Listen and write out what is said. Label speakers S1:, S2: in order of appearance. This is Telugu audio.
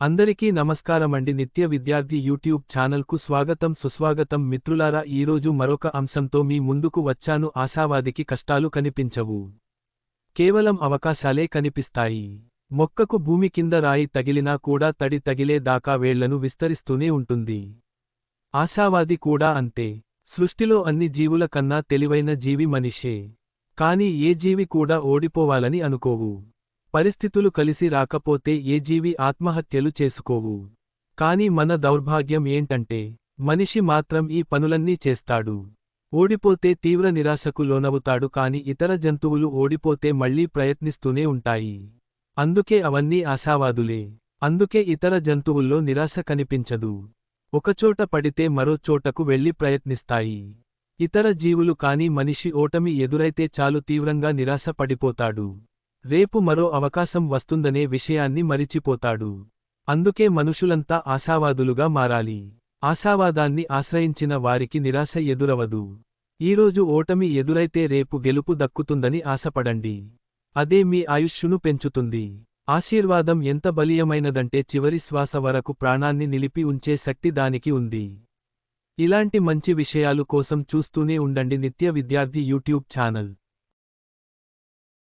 S1: అందరికీ నమస్కారమండి. నిత్య విద్యార్థి యూట్యూబ్ ఛానల్కు స్వాగతం సుస్వాగతం మిత్రులారా. ఈరోజు మరొక అంశంతో మీ ముందుకు వచ్చాను. ఆశావాదికి కష్టాలు కనిపించవు, కేవలం అవకాశాలే కనిపిస్తాయి. మొక్కకు భూమి కింద రాయి తగిలినా కూడా తడి తగిలే దాకా వేళ్లను విస్తరిస్తూనే ఉంటుంది. ఆశావాది కూడా అంతే. సృష్టిలో అన్ని జీవుల కన్నా తెలివైన జీవి మనిషే. కాని ఏ జీవి కూడా ఓడిపోవాలని అనుకోవు. పరిస్థితులు కలిసి రాకపోతే ఏ జీవి ఆత్మహత్యలు చేసుకోవు. కాని మన దౌర్భాగ్యం ఏంటంటే మనిషి మాత్రం ఈ పనులన్నీ చేస్తాడు. ఓడిపోతే తీవ్ర నిరాశకు లోనవుతాడు. కాని ఇతర జంతువులు ఓడిపోతే మళ్లీ ప్రయత్నిస్తూనే ఉంటాయి. అందుకే అవన్నీ ఆశావాదులే. అందుకే ఇతర జంతువుల్లో నిరాశ కనిపించదు. ఒకచోట పడితే మరో చోటకు వెళ్లి ప్రయత్నిస్తాయి. ఇతర జీవులు కాని మనిషి ఓటమి ఎదురైతే చాలు తీవ్రంగా నిరాశ పడిపోతాడు. రేపు మరో అవకాశం వస్తుందనే విషయాన్ని మరిచిపోతాడు. అందుకే మనుషులంతా ఆశావాదులుగా మారాలి. ఆశావాదాన్ని ఆశ్రయించిన వారికి నిరాశ ఎదురవదు. ఈరోజు ఓటమి ఎదురైతే రేపు గెలుపు దక్కుతుందని ఆశపడండి. అదే మీ ఆయుష్షును పెంచుతుంది. ఆశీర్వాదం ఎంత బలీయమైనదంటే చివరి శ్వాస వరకు ప్రాణాన్ని నిలిపి ఉంచే శక్తి దానికి ఉంది. ఇలాంటి మంచి విషయాలు కోసం చూస్తూనే ఉండండి నిత్య విద్యార్థి యూట్యూబ్ ఛానల్.